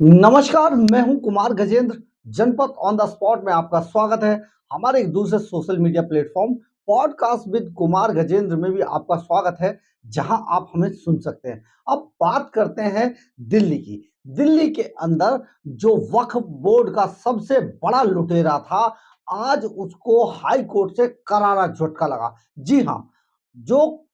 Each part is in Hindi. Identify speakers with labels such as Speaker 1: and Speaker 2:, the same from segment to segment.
Speaker 1: नमस्कार, मैं हूं कुमार गजेंद्र। जनपद ऑन द स्पॉट में आपका स्वागत है। हमारे एक दूसरे social media platform podcast with Kumar Gajendra में भी आपका स्वागत है, जहां आप हमें सुन सकते हैं। अब बात करते हैं दिल्ली की। दिल्ली के अंदर जो वक्फ बोर्ड का सबसे बड़ा लुटेरा था, आज उसको हाई कोर्ट से करारा झटका लगा। जी हां, जो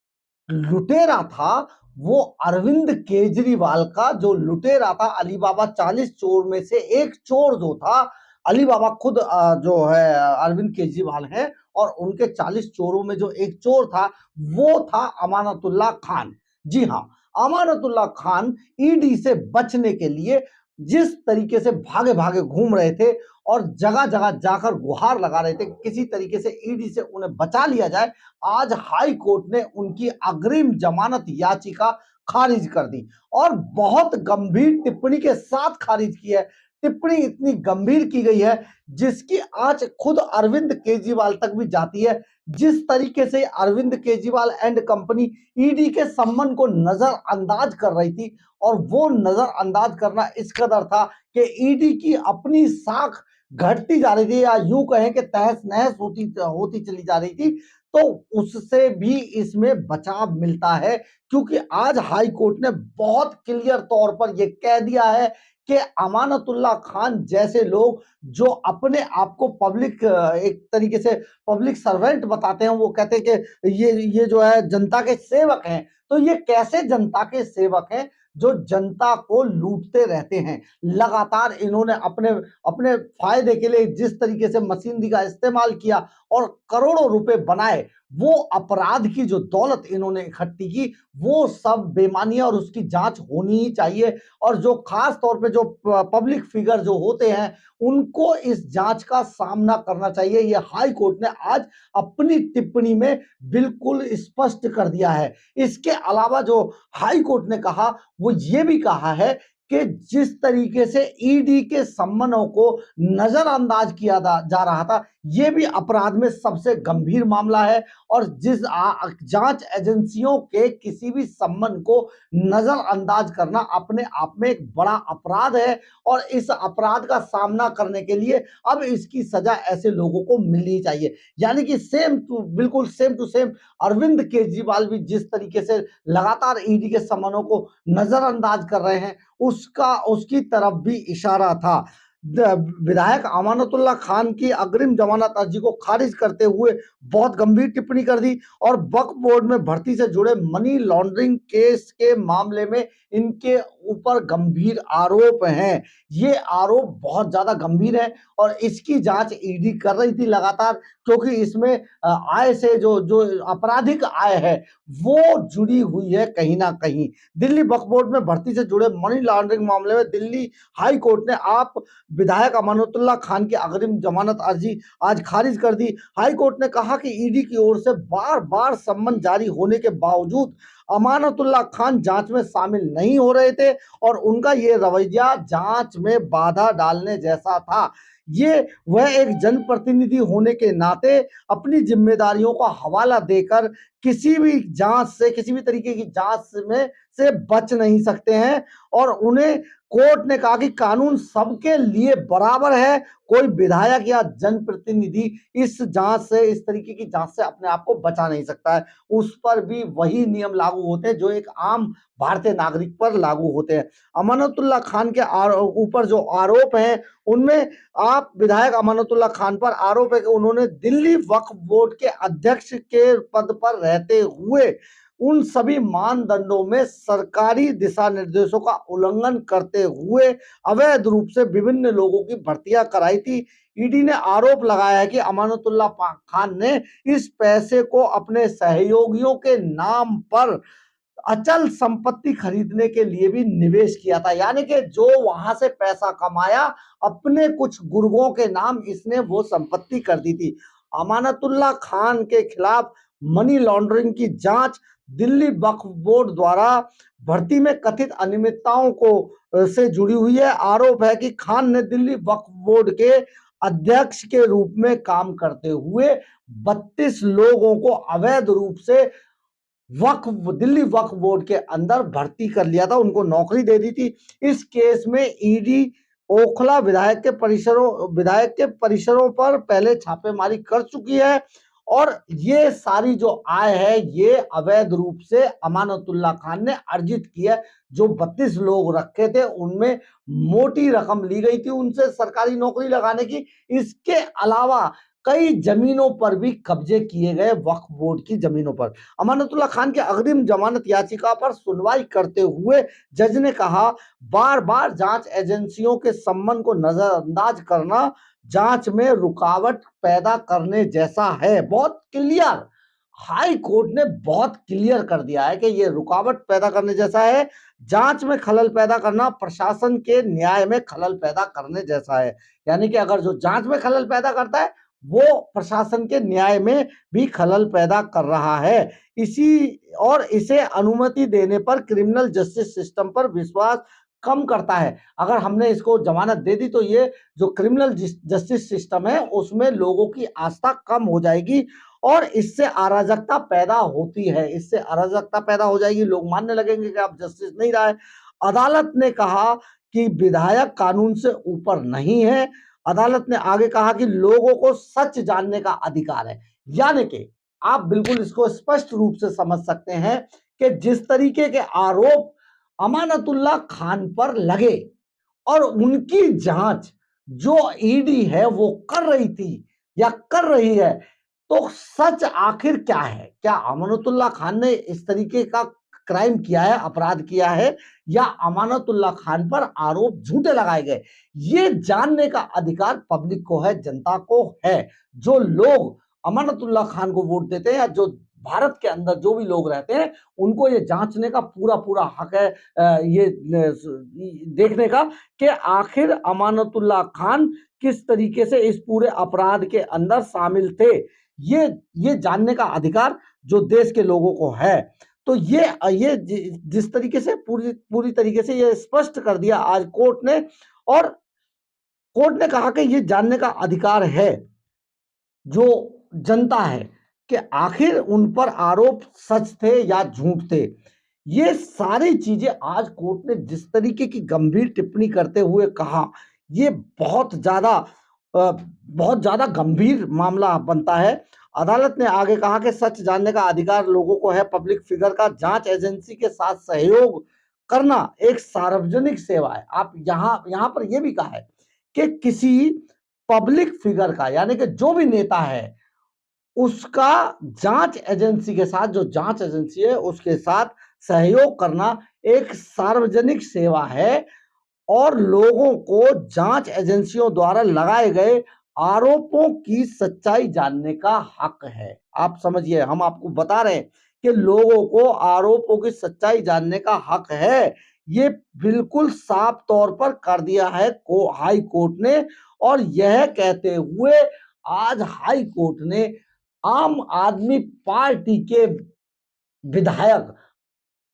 Speaker 1: लुटेरा था वो अरविंद केजरीवाल का जो लुटेरा था, अलीबाबा 40 चोर में से एक चोर जो था, अलीबाबा खुद जो है अरविंद केजरीवाल है, और उनके 40 चोरों में जो एक चोर था वो था अमानतुल्लाह खान। जी हाँ, अमानतुल्लाह खान ईडी से बचने के लिए जिस तरीके से भागे भागे घूम रहे थे और जगह जगह जाकर गुहार लगा रहे थे किसी तरीके से ईडी से उन्हें बचा लिया जाए, आज हाई कोर्ट ने उनकी अग्रिम जमानत याचिका खारिज कर दी और बहुत गंभीर टिप्पणी के साथ खारिज की है। टिप्पणी इतनी गंभीर की गई है जिसकी आज खुद अरविंद केजरीवाल तक भी जाती है। जिस तरीके से Arvind Kejriwal and company ED के सम्मन को नजरअंदाज कर रही थी, और वो नजरअंदाज करना इस कदर था कि ईडी की अपनी साख घटती जा रही थी, या यूं कहें कि तहस नहस होती होती चली जा रही थी, तो उससे भी इसमें बचाव मिलता है। क्योंकि आज हाई कोर्ट ने बहुत क्लियर तौर पर यह कह दिया है कि अमानतुल्लाह खान जैसे लोग जो अपने आप को पब्लिक एक तरीके से पब्लिक सर्वेंट बताते हैं, वो कहते हैं कि ये जो है जनता के सेवक हैं। तो ये कैसे जनता के सेवक हैं जो जनता को लूटते रहते हैं? लगातार इन्होंने अपने अपने फायदे के लिए जिस तरीके से मशीनरी का इस्तेमाल किया और करोड़ों रुपए बनाए, वो अपराध की जो दौलत इन्होंने इकट्ठी की, वो सब बेमानी है और उसकी जांच होनी ही चाहिए। और जो खास तौर पे जो पब्लिक फिगर जो होते हैं, उनको इस जांच का सामना करना चाहिए। ये हाई कोर्ट ने आज अपनी टिप्पणी में बिल्कुल स्पष्ट कर दिया है। इसके अलावा जो हाई कोर्ट ने कहा, वो ये भी कहा है कि जिस तरीके से ईडी के सम्मनों को नजरअंदाज किया जा रहा था, यह भी अपराध में सबसे गंभीर मामला है। और जिस जांच एजेंसियों के किसी भी सम्मन को नजरअंदाज करना अपने आप में एक बड़ा अपराध है, और इस अपराध का सामना करने के लिए अब इसकी सजा ऐसे लोगों को मिलनी चाहिए। यानी कि बिल्कुल same to same Arvind Kejriwal भी जिस तरीके से लगातार ईडी के सम्मनों को नजरअंदाज कर रहे हैं, उसका उसकी तरफ भी इशारा था। विधायक अमानतुल्लाह खान की अग्रिम जमानत अर्जी को खारिज करते हुए बहुत गंभीर टिप्पणी कर दी, और वक्फ बोर्ड में भर्ती से जुड़े मनी लॉन्ड्रिंग केस के मामले में इनके ऊपर गंभीर आरोप हैं। ये आरोप बहुत ज्यादा गंभीर है और इसकी जांच ईडी कर रही थी लगातार, क्योंकि इसमें आय से जो जो आपराधिक आय है वो जुड़ी हुई है कहीं ना कहीं। दिल्ली वक्फ बोर्ड में भर्ती से जुड़े मनी लॉन्ड्रिंग मामले में दिल्ली हाई कोर्ट ने आप विधायक अमानतुल्लाह खान की अग्रिम जमानत अर्जी आज खारिज कर दी। हाई कोर्ट ने कहा कि ईडी की ओर से बार बार सम्मन जारी होने के बावजूद अमानतुल्लाह खान जांच में शामिल नहीं हो रहे थे, और उनका ये रवैया जांच में बाधा डालने जैसा था। ये वह एक जनप्रतिनिधि होने के नाते अपनी जिम्मेदारियों का हवाला देकर किसी भी जांच से, किसी भी तरीके की जांच में से बच नहीं सकते हैं। और उन्हें कोर्ट ने कहा कि कानून सबके लिए बराबर है, कोई विधायक या जनप्रतिनिधि इस जांच से, इस तरीके की जांच से अपने आप को बचा नहीं सकता है। उस पर भी वही नियम लागू होते हैं जो एक आम भारतीय नागरिक पर लागू होते हैं। अमानतुल्लाह खान के ऊपर जो आरोप हैं, उनमें आप विधायक अमानतुल्लाह खान पर आरोप है कि उन्होंने दिल्ली वक्फ बोर्ड के अध्यक्ष के पद पर रहते हुए उन सभी मानदंडों में सरकारी दिशा निर्देशों का उल्लंघन करते हुए अवैध रूप से विभिन्न लोगों की भर्तियां कराई थी। ईडी ने आरोप लगाया है कि अमानतुल्लाह खान ने इस पैसे को अपने सहयोगियों के नाम पर अचल संपत्ति खरीदने के लिए भी निवेश किया था। यानी कि जो वहां से पैसा कमाया, अपने कुछ गुर्गों के नाम इसने वो संपत्ति कर दी थी। अमानतुल्लाह खान के खिलाफ मनी लॉन्ड्रिंग की जांच दिल्ली वक्फ बोर्ड द्वारा भर्ती में कथित अनियमितताओं को से जुड़ी हुई है। आरोप है कि खान ने दिल्ली वक्फ बोर्ड के अध्यक्ष के रूप में काम करते हुए 32 लोगों को अवैध रूप से दिल्ली वक्फ बोर्ड के अंदर भर्ती कर लिया था, उनको नौकरी दे दी थी। इस केस में ईडी ओखला विधायक के परिसरों पर पहले छापेमारी कर चुकी है और ये सारी जो आय है ये अवैध रूप से अमानतुल्लाह खान ने अर्जित की है। जो 32 लोग रखे थे उनमें मोटी रकम ली गई थी उनसे सरकारी नौकरी लगाने की। इसके अलावा कई जमीनों पर भी कब्जे किए गए, वक्फ बोर्ड की जमीनों पर। अमानतुल्लाह खान के अग्रिम जमानत याचिका पर सुनवाई करते हुए जज ने कहा, बार बार जांच एजेंसियों के सम्मन को नजरअंदाज करना जांच में रुकावट पैदा करने जैसा है। बहुत क्लियर, हाई कोर्ट ने बहुत क्लियर कर दिया है कि ये रुकावट पैदा करने जैसा है। जांच में खलल पैदा करना प्रशासन के न्याय में खलल पैदा करने जैसा है। यानी कि अगर जो जांच में खलल पैदा करता है वो प्रशासन के न्याय में भी खलल पैदा कर रहा है। इसे अनुमति देने पर क्रिमिनल जस्टिस सिस्टम पर विश्वास कम करता है। अगर हमने इसको जमानत दे दी तो ये जो क्रिमिनल जस्टिस सिस्टम है उसमें लोगों की आस्था कम हो जाएगी और इससे अराजकता पैदा होती है। इससे अराजकता पैदा हो जाएगी, लोग मानने लगेंगे कि अब जस्टिस नहीं रहा है। अदालत ने कहा कि विधायक कानून से ऊपर नहीं है। अदालत ने आगे कहा कि लोगों को सच जानने का अधिकार है। यानी कि आप बिल्कुल इसको स्पष्ट रूप से समझ सकते हैं कि जिस तरीके के आरोप अमानतुल्लाह खान पर लगे और उनकी जांच जो ईडी है वो कर रही थी या कर रही है, तो सच आखिर क्या है? क्या अमानतुल्लाह खान ने इस तरीके का क्राइम किया है, अपराध किया है, या अमानतुल्लाह खान पर आरोप झूठे लगाए गए? ये जानने का अधिकार पब्लिक को है, जनता को है। जो लोग अमानतुल्लाह खान को वोट देते हैं या जो भारत के अंदर जो भी लोग रहते हैं उनको ये जांचने का पूरा पूरा हक है, ये देखने का कि आखिर अमानतुल्लाह खान किस तरीके से इस पूरे अपराध के अंदर शामिल थे। ये जानने का अधिकार जो देश के लोगों को है। तो ये जिस तरीके से पूरी तरीके से ये स्पष्ट कर दिया आज कोर्ट ने, और कोर्ट ने कहा कि ये जानने का अधिकार है जो जनता है कि आखिर उन पर आरोप सच थे या झूठ थे। ये सारी चीजें आज कोर्ट ने जिस तरीके की गंभीर टिप्पणी करते हुए कहा, ये बहुत ज्यादा गंभीर मामला बनता है। अदालत ने आगे कहा कि सच जानने का अधिकार लोगों को है। पब्लिक फिगर का जांच एजेंसी के साथ सहयोग करना एक सार्वजनिक सेवा है। आप यहां पर यह भी कहा है कि किसी पब्लिक फिगर का, यानी कि जो भी नेता है उसका जांच एजेंसी के साथ, जो जांच एजेंसी है उसके साथ सहयोग करना एक सार्वजनिक सेवा है और लोगों को जांच एजेंसियों द्वारा लगाए गए आरोपों की सच्चाई जानने का हक है। आप समझिए, हम आपको बता रहे हैं कि लोगों को आरोपों की सच्चाई जानने का हक है। ये बिल्कुल साफ तौर पर कर दिया है हाई कोर्ट ने। और यह कहते हुए आज हाई कोर्ट ने आम आदमी पार्टी के विधायक,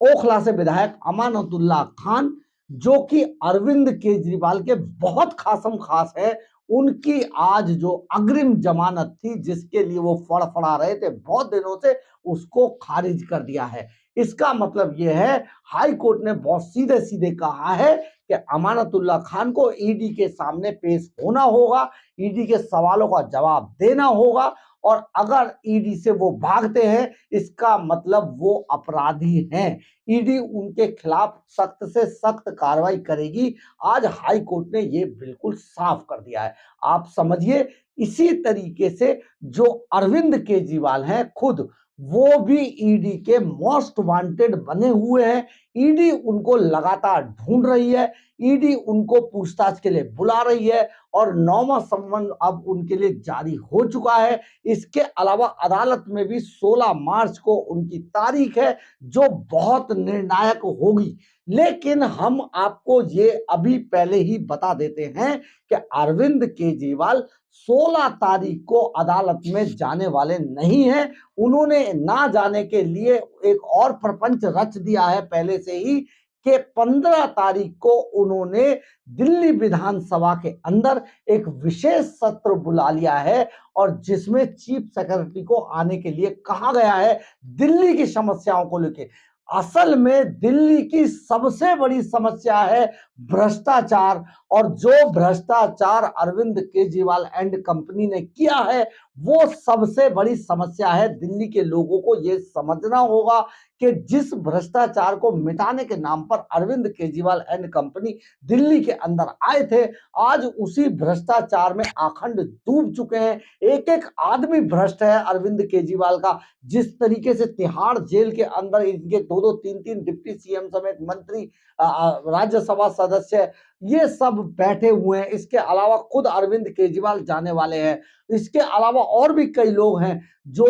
Speaker 1: ओखला से विधायक अमानतुल्लाह खान, जो कि अरविंद केजरीवाल के बहुत खासम खास है, उनकी आज जो अग्रिम जमानत थी जिसके लिए वो फड़फड़ा रहे थे बहुत दिनों से, उसको खारिज कर दिया है। इसका मतलब यह है हाई कोर्ट ने बहुत सीधे सीधे कहा है कि अमानतुल्लाह खान को ईडी के सामने पेश होना होगा, ईडी के सवालों का जवाब देना होगा, और अगर ईडी से वो भागते हैं इसका मतलब वो अपराधी हैं। ईडी उनके खिलाफ सख्त से सख्त कार्रवाई करेगी। आज हाई कोर्ट ने ये बिल्कुल साफ कर दिया है। आप समझिए, इसी तरीके से जो अरविंद केजरीवाल हैं खुद, वो भी ईडी के मोस्ट वांटेड बने हुए हैं। ईडी उनको लगातार ढूंढ रही है, ईडी उनको पूछताछ के लिए बुला रही है और 9वां सम्मन अब उनके लिए जारी हो चुका है। इसके अलावा अदालत में भी 16 मार्च को उनकी तारीख है जो बहुत निर्णायक होगी। लेकिन हम आपको ये अभी पहले ही बता देते हैं कि अरविंद केजरीवाल 16 तारीख को अदालत में जाने वाले नहीं हैं। उन्होंने ना जाने के लिए एक और प्रपंच रच दिया है पहले से ही कि 15 तारीख को उन्होंने दिल्ली विधानसभा के अंदर एक विशेष सत्र बुला लिया है और जिसमें चीफ सेक्रेटरी को आने के लिए कहा गया है दिल्ली की समस्याओं को लेकर। असल में दिल्ली की सबसे बड़ी समस्या है भ्रष्टाचार, और जो भ्रष्टाचार अरविंद केजरीवाल एंड कंपनी ने किया है वो सबसे बड़ी समस्या है। दिल्ली के लोगों को यह समझना होगा कि जिस भ्रष्टाचार को मिटाने के नाम पर अरविंद केजरीवाल एंड कंपनी दिल्ली के अंदर आए थे, आज उसी भ्रष्टाचार में आखंड डूब चुके हैं। एक एक आदमी भ्रष्ट है अरविंद केजरीवाल का। जिस तरीके से तिहाड़ जेल के अंदर इनके दो दो तीन तीन डिप्टी सीएम समेत मंत्री, राज्यसभा सदस्य, ये सब बैठे हुए हैं। इसके अलावा खुद अरविंद केजरीवाल जाने वाले हैं। इसके अलावा और भी कई लोग हैं जो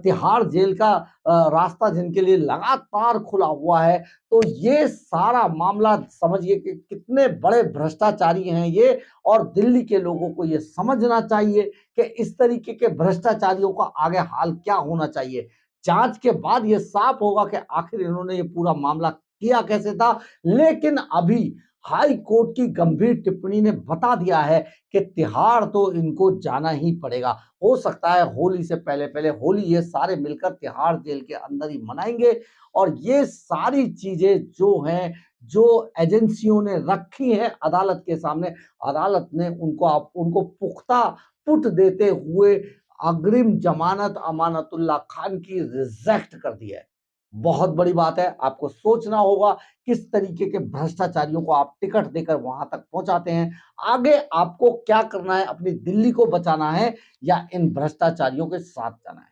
Speaker 1: तिहाड़ जेल का रास्ता जिनके लिए लगातार खुला हुआ है। तो ये सारा मामला समझिए कि कितने बड़े भ्रष्टाचारी हैं ये, और दिल्ली के लोगों को ये समझना चाहिए कि इस तरीके के भ्रष्टाचारियों का आगे हाल क्या होना चाहिए। जांच के बाद ये साफ होगा कि आखिर इन्होंने ये पूरा मामला किया कैसे था। लेकिन अभी हाई कोर्ट की गंभीर टिप्पणी ने बता दिया है कि तिहाड़ तो इनको जाना ही पड़ेगा। हो सकता है होली से पहले पहले होली ये सारे मिलकर तिहाड़ जेल के अंदर ही मनाएंगे, और ये सारी चीजें जो हैं, जो एजेंसियों ने रखी हैं अदालत के सामने, अदालत ने उनको पुख्ता पुट देते हुए अग्रिम जमानत अमानतुल्लाह खान की रिजेक्ट कर दी है। बहुत बड़ी बात है। आपको सोचना होगा किस तरीके के भ्रष्टाचारियों को आप टिकट देकर वहां तक पहुंचाते हैं। आगे आपको क्या करना है, अपनी दिल्ली को बचाना है या इन भ्रष्टाचारियों के साथ जाना है।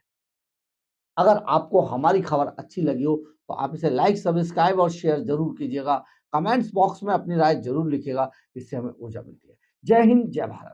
Speaker 1: अगर आपको हमारी खबर अच्छी लगी हो तो आप इसे लाइक, सब्सक्राइब और शेयर जरूर कीजिएगा। कमेंट्स बॉक्स में अपनी राय जरूर लिखिएगा, इससे हमें ऊर्जा मिलती है। जय हिंद, जय भारत।